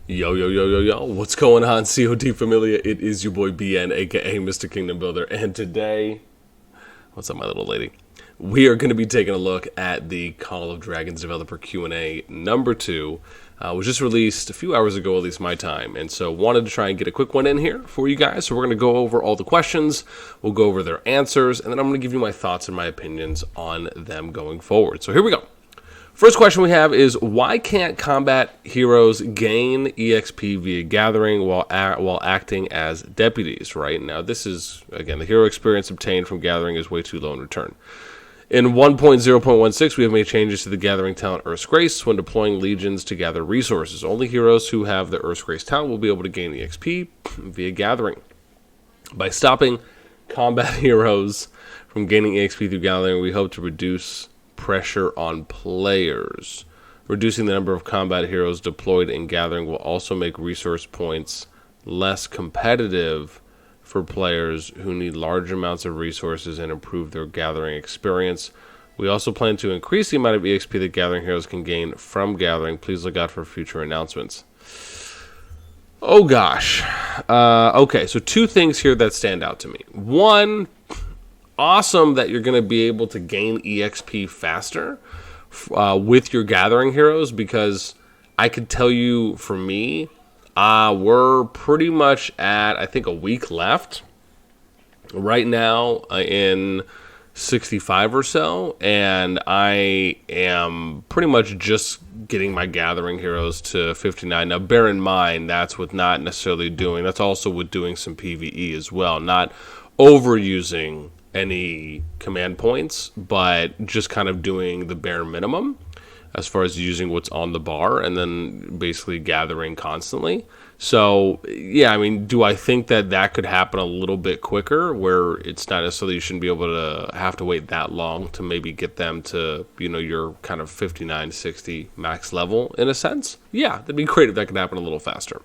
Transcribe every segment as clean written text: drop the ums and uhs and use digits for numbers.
Yo, yo, yo, yo, yo, what's going on, CoD Familia? It is your boy BN, aka Mr. Kingdom Builder, and today, what's up, my little lady? We are going to be taking a look at the Call of Dragons Developer Q&A number 2. Was just released a few hours ago, at least my time, and so wanted to try and get a quick one in here for you guys. So we're going to go over all the questions, we'll go over their answers, and then I'm going to give you my thoughts and my opinions on them going forward. So here we go. First question we have is, why can't combat heroes gain EXP via gathering while acting as deputies, right? Now, this is, again, the hero experience obtained from gathering is way too low in return. In 1.0.16, we have made changes to the gathering talent Earth's Grace when deploying legions to gather resources. Only heroes who have the Earth's Grace talent will be able to gain EXP via gathering. By stopping combat heroes from gaining EXP through gathering, we hope to reduce pressure on players. Reducing the number of combat heroes deployed in gathering will also make resource points less competitive for players who need large amounts of resources and improve their gathering experience. We also plan to increase the amount of EXP that gathering heroes can gain from gathering. Please look out for future announcements. Oh gosh. Okay, so two things here that stand out to me. One, awesome that you're going to be able to gain EXP faster with your gathering heroes, because I could tell you for me, we're pretty much at, I think, a week left right now in 65 or so, and I am pretty much just getting my gathering heroes to 59. Now, bear in mind, that's with not necessarily doing, that's also with doing some PvE as well, not overusing any command points, but just kind of doing the bare minimum as far as using what's on the bar and then basically gathering constantly. So yeah, I mean, do I think that that could happen a little bit quicker, where it's not necessarily you shouldn't be able to have to wait that long to maybe get them to, you know, your kind of 59, 60 max level in a sense? Yeah, that'd be great if that could happen a little faster.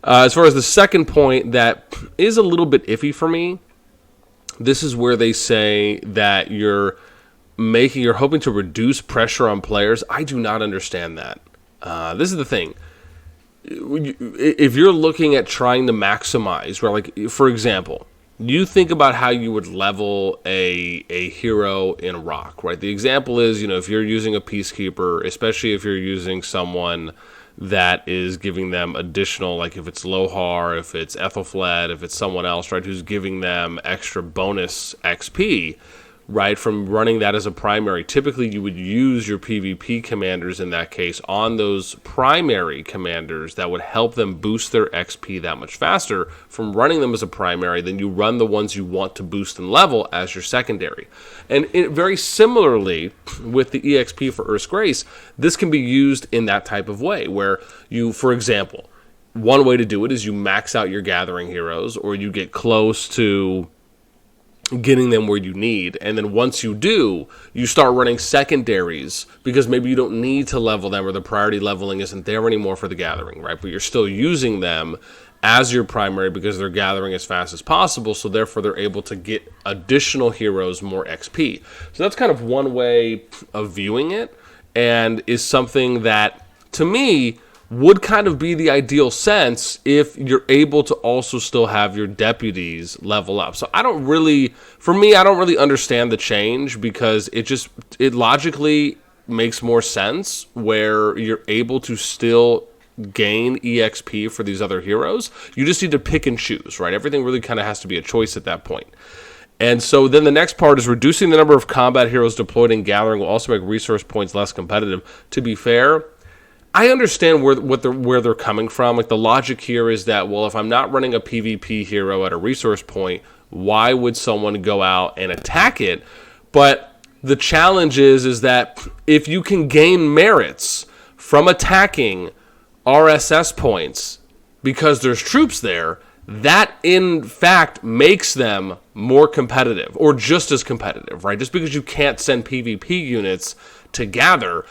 As far as the second point that is a little bit iffy for me, this is where they say that you're hoping to reduce pressure on players. I do not understand that. This is the thing. If you're looking at trying to maximize, right, like, for example, you think about how you would level a hero in Rock, right? The example is, you know, if you're using a Peacekeeper, especially if you're using someone that is giving them additional, like if it's Lohar, if it's Ethelfled, if it's someone else, right, who's giving them extra bonus XP, right, from running that as a primary. Typically, you would use your PvP commanders in that case on those primary commanders that would help them boost their XP that much faster from running them as a primary. Then you run the ones you want to boost in level as your secondary. And very similarly, with the EXP for Earth's Grace, this can be used in that type of way, where you, for example, one way to do it is you max out your gathering heroes, or you get close to getting them where you need, and then once you do, you start running secondaries, because maybe you don't need to level them, or the priority leveling isn't there anymore for the gathering, right? But you're still using them as your primary because they're gathering as fast as possible, so therefore they're able to get additional heroes more XP. So that's kind of one way of viewing it, and is something that, to me, would kind of be the ideal sense if you're able to also still have your deputies level up. So I don't really understand the change, because it logically makes more sense where you're able to still gain EXP for these other heroes. You just need to pick and choose, right? Everything really kind of has to be a choice at that point. And so then the next part is, reducing the number of combat heroes deployed in gathering will also make resource points less competitive. To be fair, I understand where they're coming from. Like, the logic here is that, well, if I'm not running a PvP hero at a resource point, why would someone go out and attack it? But the challenge is that if you can gain merits from attacking RSS points because there's troops there, that in fact makes them more competitive, or just as competitive, right? Just because you can't send PvP units to gather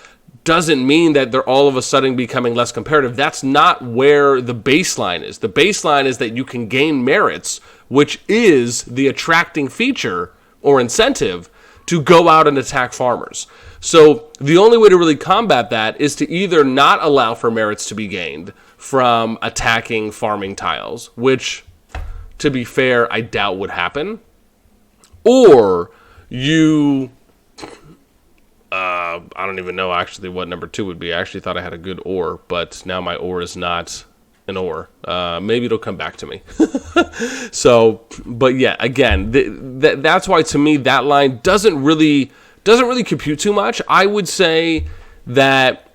doesn't mean that they're all of a sudden becoming less competitive. That's not where the baseline is. The baseline is that you can gain merits, which is the attracting feature or incentive to go out and attack farmers. So the only way to really combat that is to either not allow for merits to be gained from attacking farming tiles, which, to be fair, I doubt would happen, or you... I don't even know actually what number 2 would be. I actually thought I had a good ore, but now my ore is not an ore. Maybe it'll come back to me. So, but yeah, again, that's why to me that line doesn't really compute too much. I would say that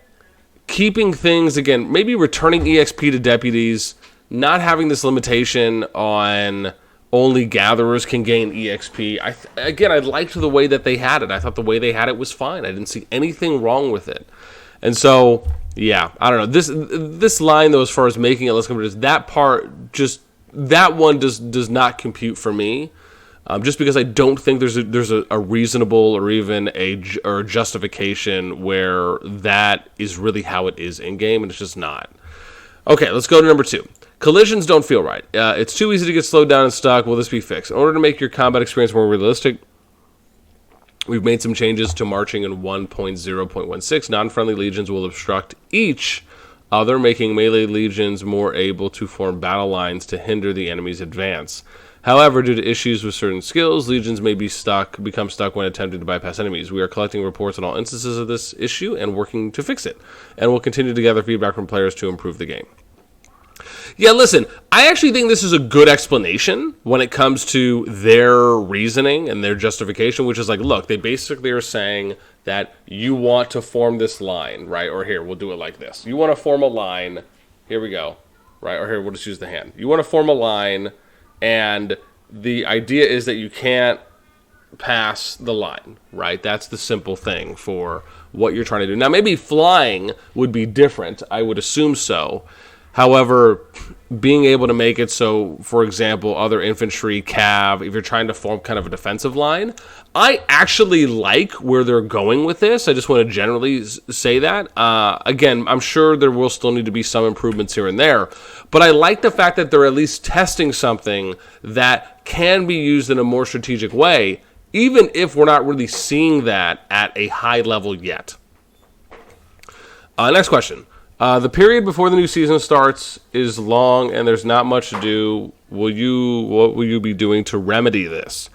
keeping things, again, maybe returning EXP to deputies, not having this limitation on only gatherers can gain EXP. I liked the way that they had it. I thought the way they had it was fine. I didn't see anything wrong with it. And so, yeah, I don't know. This line, though, as far as making it less competitive, that part, just that one does not compute for me. Just because I don't think there's a reasonable or even a justification where that is really how it is in game, and it's just not. Okay, let's go to number 2. Collisions don't feel right. It's too easy to get slowed down and stuck. Will this be fixed? In order to make your combat experience more realistic, we've made some changes to marching in 1.0.16. Non-friendly legions will obstruct each other, making melee legions more able to form battle lines to hinder the enemy's advance. However, due to issues with certain skills, legions may become stuck when attempting to bypass enemies. We are collecting reports on all instances of this issue and working to fix it, and we'll continue to gather feedback from players to improve the game. Yeah, listen, I actually think this is a good explanation when it comes to their reasoning and their justification, which is like, look, they basically are saying that you want to form this line, right? Or here, we'll do it like this. You want to form a line. Here we go, right? Or here, we'll just use the hand. You want to form a line, and the idea is that you can't pass the line, right? That's the simple thing for what you're trying to do. Now, maybe flying would be different. I would assume so. However, being able to make it so, for example, other infantry, cav, if you're trying to form kind of a defensive line, I actually like where they're going with this. I just want to generally say that. Again, I'm sure there will still need to be some improvements here and there, but I like the fact that they're at least testing something that can be used in a more strategic way, even if we're not really seeing that at a high level yet. Next question. The period before the new season starts is long and there's not much to do. What will you be doing to remedy this?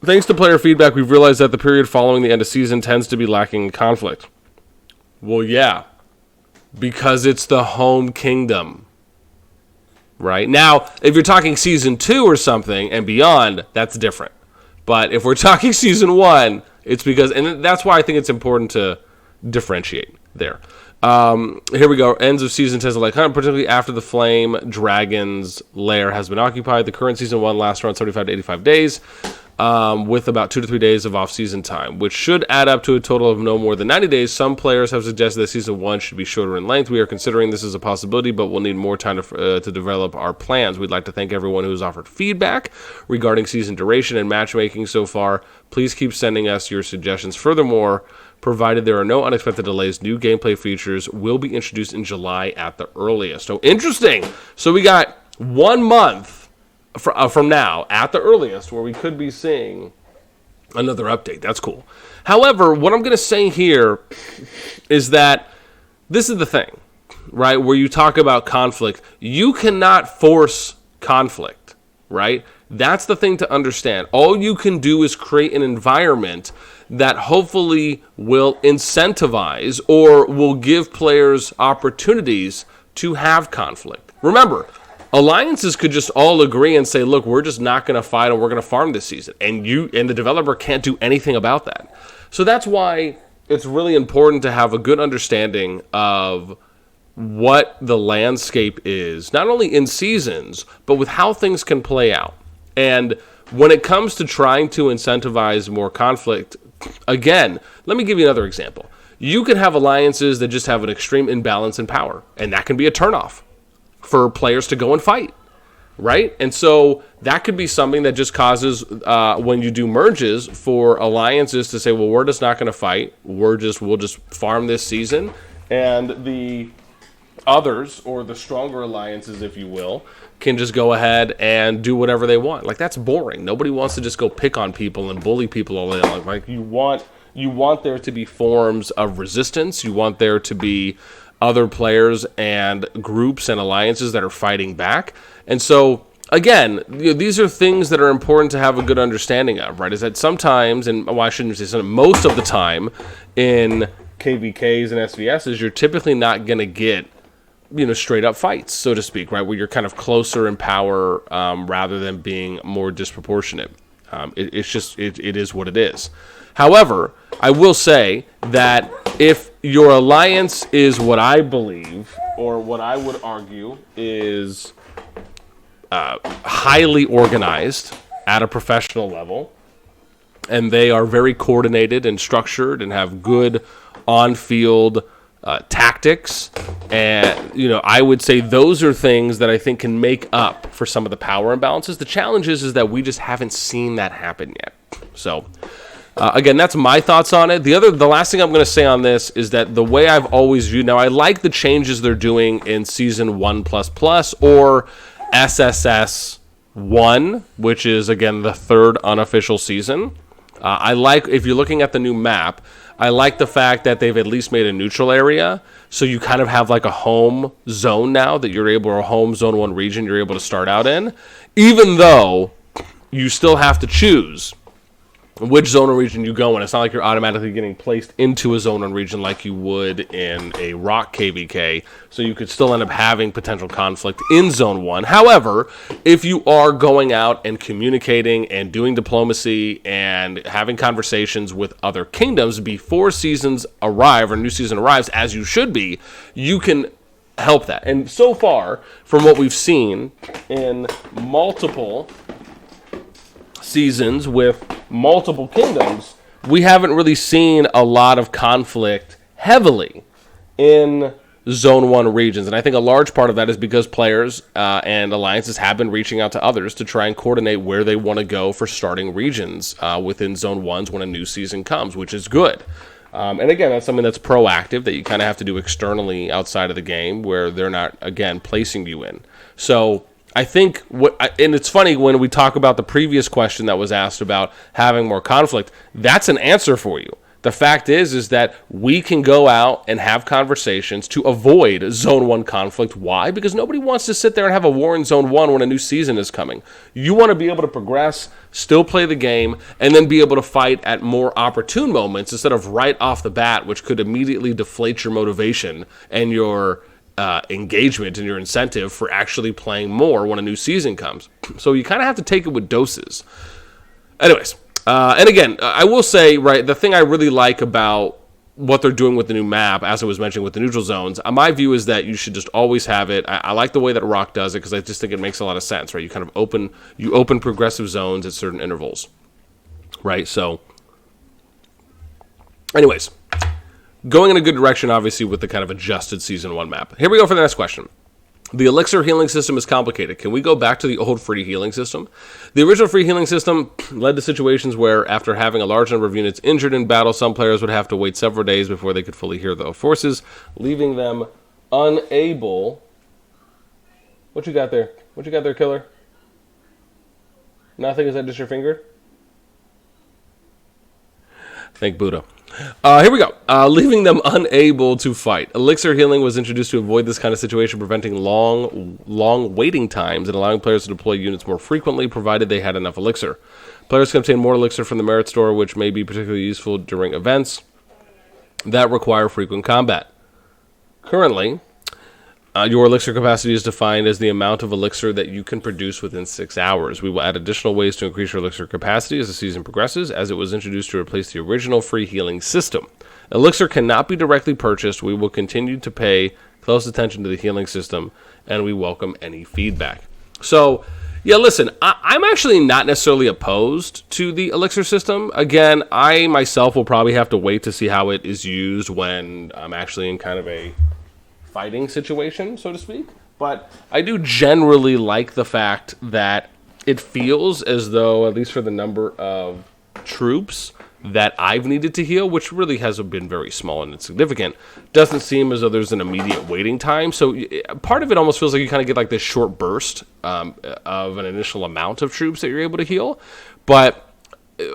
Thanks to player feedback, we've realized that the period following the end of season tends to be lacking in conflict. Well, yeah, because it's the home kingdom. Right? Now, if you're talking season 2 or something and beyond, that's different. But if we're talking season 1, it's because, and that's why I think it's important to differentiate there. Here we go. Ends of season 10 like hunt, particularly after the Flame Dragon's lair has been occupied. The current season 1 lasts around 75 to 85 days, with about 2 to 3 days of off-season time, which should add up to a total of no more than 90 days. Some players have suggested that season 1 should be shorter in length. We are considering this as a possibility, but we'll need more time to develop our plans. We'd like to thank everyone who has offered feedback regarding season duration and matchmaking so far. Please keep sending us your suggestions. Furthermore, provided there are no unexpected delays, new gameplay features will be introduced in July at the earliest. So, interesting. So, we got 1 month from now, at the earliest, where we could be seeing another update. That's cool. However, what I'm going to say here is that this is the thing, right? Where you talk about conflict, you cannot force conflict, right? That's the thing to understand. All you can do is create an environment that hopefully will incentivize or will give players opportunities to have conflict. Remember, alliances could just all agree and say, look, we're just not going to fight and we're going to farm this season. And the developer can't do anything about that. So that's why it's really important to have a good understanding of what the landscape is, not only in seasons, but with how things can play out. And when it comes to trying to incentivize more conflict, again, let me give you another example. You can have alliances that just have an extreme imbalance in power, and that can be a turnoff for players to go and fight, right? And so that could be something that just causes, when you do merges, for alliances to say, well, we're just not going to fight. We'll just farm this season, and the others, or the stronger alliances, if you will, can just go ahead and do whatever they want. Like, that's boring. Nobody wants to just go pick on people and bully people all day long. Like, you want there to be forms of resistance. You want there to be other players and groups and alliances that are fighting back. And so, again, these are things that are important to have a good understanding of, right? Is that sometimes, and well, I shouldn't say sometimes, most of the time in KVKs and SVSs, you're typically not going to get, straight up fights, so to speak, right? Where you're kind of closer in power rather than being more disproportionate. It is what it is. However, I will say that if your alliance is what I believe, or what I would argue is highly organized at a professional level, and they are very coordinated and structured and have good on-field tactics, and I would say those are things that I think can make up for some of the power imbalances. The challenge is that we just haven't seen that happen yet. So again, that's my thoughts on it. The last thing I'm going to say on this is that the way I've always viewed, now I like the changes they're doing in Season 1++, or SSS 1, which is, again, the third unofficial season. I like, if you're looking at the new map, I like the fact that they've at least made a neutral area, so you kind of have like a home zone now that you're able, or a home Zone 1 region you're able to start out in, even though you still have to choose which zone or region you go in. It's not like you're automatically getting placed into a zone or region like you would in a rock KVK, so you could still end up having potential conflict in Zone 1. However, if you are going out and communicating and doing diplomacy and having conversations with other kingdoms before seasons arrive, or new season arrives, as you should be, you can help that. And so far, from what we've seen in multiple seasons with multiple kingdoms, we haven't really seen a lot of conflict heavily in Zone 1 regions. And I think a large part of that is because players and alliances have been reaching out to others to try and coordinate where they want to go for starting regions within Zone 1s when a new season comes, which is good. And again, that's something that's proactive that you kind of have to do externally outside of the game, where they're not, again, placing you in. So I think, and it's funny when we talk about the previous question that was asked about having more conflict, that's an answer for you. The fact is that we can go out and have conversations to avoid Zone 1 conflict. Why? Because nobody wants to sit there and have a war in Zone 1 when a new season is coming. You want to be able to progress, still play the game, and then be able to fight at more opportune moments instead of right off the bat, which could immediately deflate your motivation and your engagement and your incentive for actually playing more when a new season comes. So you kind of have to take it with doses. Anyways, and again, I will say, right, the thing I really like about what they're doing with the new map, as I was mentioning with the neutral zones, my view is that you should just always have it. I like the way that Rock does it because I just think it makes a lot of sense, right? You kind of open progressive zones at certain intervals, right? So, anyways, going in a good direction, obviously, with the kind of adjusted Season 1 map. Here we go for the next question. The Elixir healing system is complicated. Can we go back to the old free healing system? The original free healing system led to situations where, after having a large number of units injured in battle, some players would have to wait several days before they could fully heal their forces, leaving them unable... What you got there? What you got there, killer? Nothing? Is that just your finger? Thank Buddha. Here we go. Leaving them unable to fight. Elixir healing was introduced to avoid this kind of situation, preventing long waiting times and allowing players to deploy units more frequently, provided they had enough elixir. Players can obtain more elixir from the merit store, which may be particularly useful during events that require frequent combat. Currently, your elixir capacity is defined as the amount of elixir that you can produce within 6 hours. We will add additional ways to increase your elixir capacity as the season progresses, as it was introduced to replace the original free healing system. Elixir cannot be directly purchased. We will continue to pay close attention to the healing system, and we welcome any feedback. So, yeah, listen, I'm actually not necessarily opposed to the elixir system. Again, I myself will probably have to wait to see how it is used when I'm actually in kind of a fighting situation, so to speak. But I do generally like the fact that it feels as though, at least for the number of troops that I've needed to heal, which really has been very small and insignificant, doesn't seem as though there's an immediate waiting time. So part of it almost feels like you kind of get like this short burst of an initial amount of troops that you're able to heal. But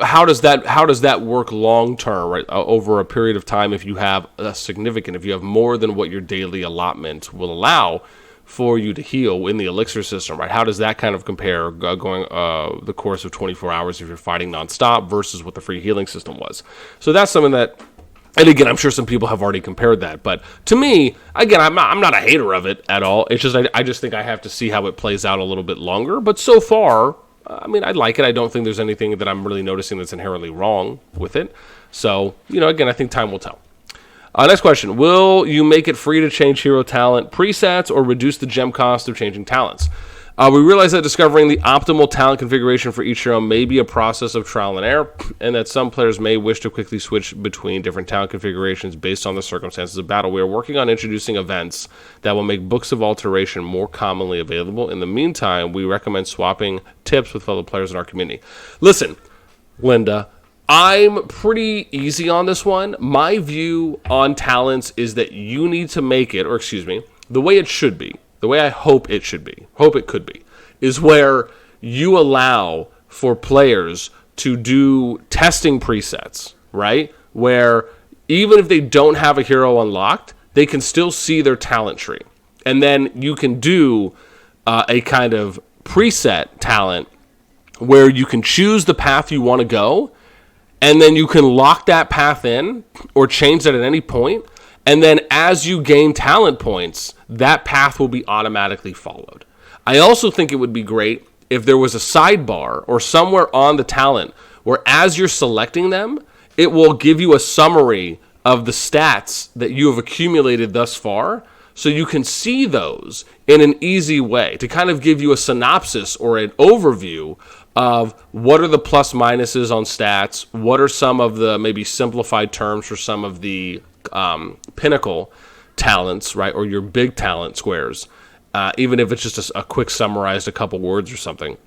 how does that work long term, right? Over a period of time, if you have if you have more than what your daily allotment will allow for you to heal in the Elixir system, right? How does that kind of compare going the course of 24 hours if you're fighting nonstop versus what the free healing system was? So that's something that, and again, I'm sure some people have already compared that, but to me, again, I'm not a hater of it at all. It's just I just think I have to see how it plays out a little bit longer. But so far, I mean, I like it. I don't think there's anything that I'm really noticing that's inherently wrong with it. So, again, I think time will tell. Next question. Will you make it free to change hero talent presets or reduce the gem cost of changing talents? We realize that discovering the optimal talent configuration for each hero may be a process of trial and error, and that some players may wish to quickly switch between different talent configurations based on the circumstances of battle. We are working on introducing events that will make books of alteration more commonly available. In the meantime, we recommend swapping tips with fellow players in our community. Listen, Linda, I'm pretty easy on this one. My view on talents is that you need to make it, or excuse me, the way it should be, the way I hope it should be, hope it could be, is where you allow for players to do testing presets, right? Where even if they don't have a hero unlocked, they can still see their talent tree. And then you can do a kind of preset talent where you can choose the path you want to go, and then you can lock that path in or change that at any point. And then as you gain talent points, that path will be automatically followed. I also think it would be great if there was a sidebar or somewhere on the talent where as you're selecting them, it will give you a summary of the stats that you have accumulated thus far, so you can see those in an easy way to kind of give you a synopsis or an overview of what are the plus minuses on stats, what are some of the maybe simplified terms for some of the pinnacle talents, right, or your big talent squares, even if it's just a quick summarized a couple words or something.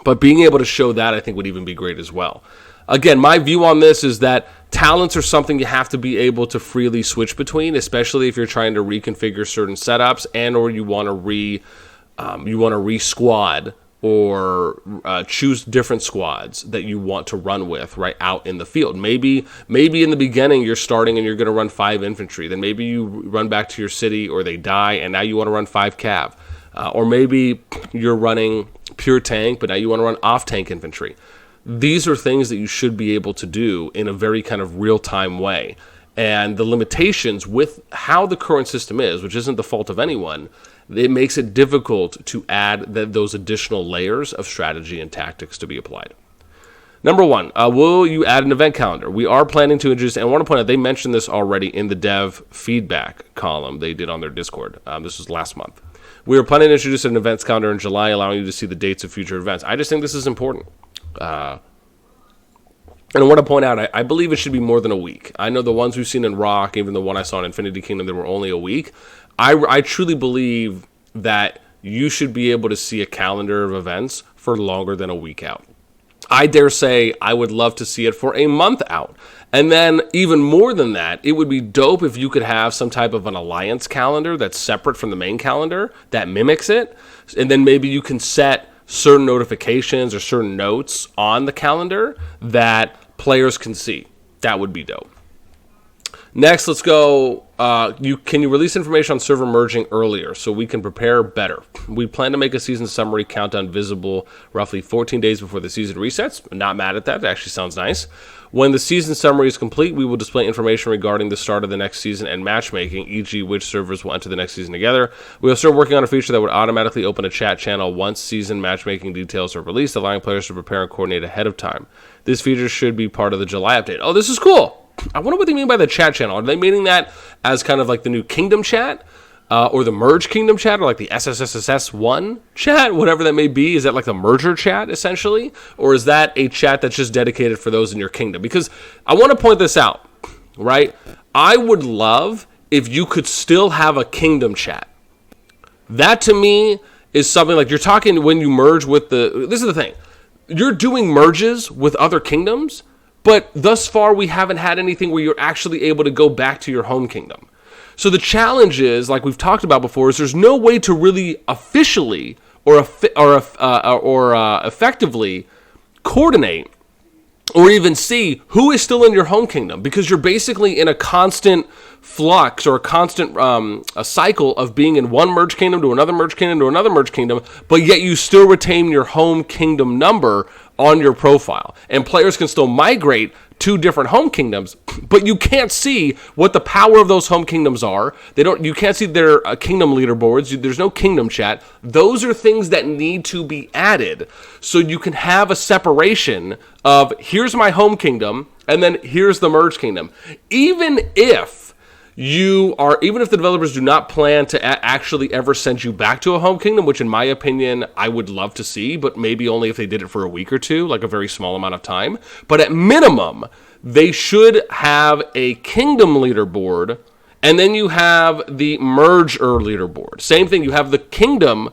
But being able to show that, I think, would even be great as well. Again, my view on this is that talents are something you have to be able to freely switch between, especially if you're trying to reconfigure certain setups and or you want to re-squad or choose different squads that you want to run with right out in the field. Maybe in the beginning you're starting and you're going to run 5 infantry. Then maybe you run back to your city or they die and now you want to run 5 cav. Or maybe you're running pure tank, but now you want to run off-tank infantry. These are things that you should be able to do in a very kind of real-time way. And the limitations with how the current system is, which isn't the fault of anyone, it makes it difficult to add those additional layers of strategy and tactics to be applied. Number 1, will you add an event calendar? We are planning to introduce, and I want to point out, they mentioned this already in the dev feedback column they did on their Discord. This was last month. We are planning to introduce an events calendar in July, allowing you to see the dates of future events. I just think this is important. And I want to point out, I believe it should be more than a week. I know the ones we've seen in Rock, even the one I saw in Infinity Kingdom, they were only a week. I truly believe that you should be able to see a calendar of events for longer than a week out. I dare say I would love to see it for a month out. And then even more than that, it would be dope if you could have some type of an alliance calendar that's separate from the main calendar that mimics it. And then maybe you can set certain notifications or certain notes on the calendar that players can see. That would be dope. Next, let's go. Can you release information on server merging earlier so we can prepare better? We plan to make a season summary countdown visible roughly 14 days before the season resets. I'm not mad at that. That actually sounds nice. When the season summary is complete, we will display information regarding the start of the next season and matchmaking, e.g. which servers will enter the next season together. We will start working on a feature that would automatically open a chat channel once season matchmaking details are released, allowing players to prepare and coordinate ahead of time. This feature should be part of the July update. Oh, this is cool. I wonder what they mean by the chat channel. Are they meaning that as kind of like the new Kingdom chat? Or the Merge Kingdom chat? Or like the SSSS1 chat? Whatever that may be. Is that like the merger chat, essentially? Or is that a chat that's just dedicated for those in your kingdom? Because I want to point this out, right? I would love if you could still have a Kingdom chat. That, to me, is something like you're talking when you merge with the... This is the thing. You're doing merges with other kingdoms, but thus far we haven't had anything where you're actually able to go back to your home kingdom. So the challenge is, like we've talked about before, is there's no way to really officially or effectively coordinate or even see who is still in your home kingdom, because you're basically in a constant flux or a constant a cycle of being in one merge kingdom to another merge kingdom to another merge kingdom, but yet you still retain your home kingdom number on your profile. And players can still migrate to different home kingdoms, but you can't see what the power of those home kingdoms are. You can't see their kingdom leaderboards. There's no kingdom chat. Those are things that need to be added so you can have a separation of here's my home kingdom and then here's the merge kingdom. Even if the developers do not plan to actually ever send you back to a home kingdom, which in my opinion, I would love to see, but maybe only if they did it for a week or two, like a very small amount of time. But at minimum, they should have a kingdom leaderboard, and then you have the merger leaderboard. Same thing, you have the kingdom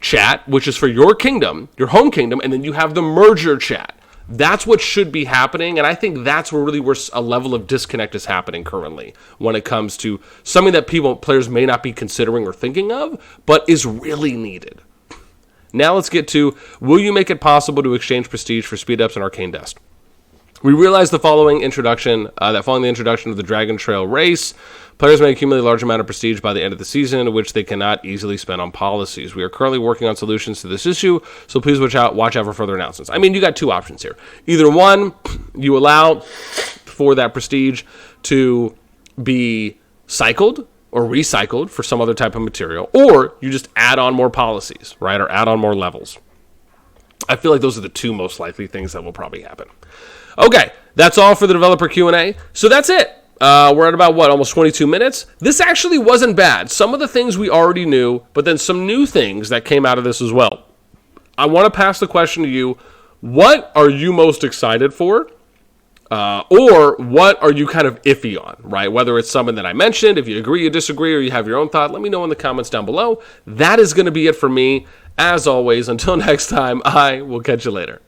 chat, which is for your kingdom, your home kingdom, and then you have the merger chat. That's what should be happening, and I think that's where a level of disconnect is happening currently when it comes to something that players may not be considering or thinking of, but is really needed. Now let's get to, will you make it possible to exchange prestige for speed ups and arcane dust? We realized that following the introduction of the Dragon Trail race, players may accumulate a large amount of prestige by the end of the season, which they cannot easily spend on policies. We are currently working on solutions to this issue, so please watch out for further announcements. I mean, you got two options here. Either one, you allow for that prestige to be cycled or recycled for some other type of material, or you just add on more policies, right, or add on more levels. I feel like those are the two most likely things that will probably happen. Okay, that's all for the developer Q&A. So that's it. We're at about, almost 22 minutes? This actually wasn't bad. Some of the things we already knew, but then some new things that came out of this as well. I want to pass the question to you. What are you most excited for? Or what are you kind of iffy on, right? Whether it's something that I mentioned, if you agree, you disagree, or you have your own thought, let me know in the comments down below. That is going to be it for me. As always, until next time, I will catch you later.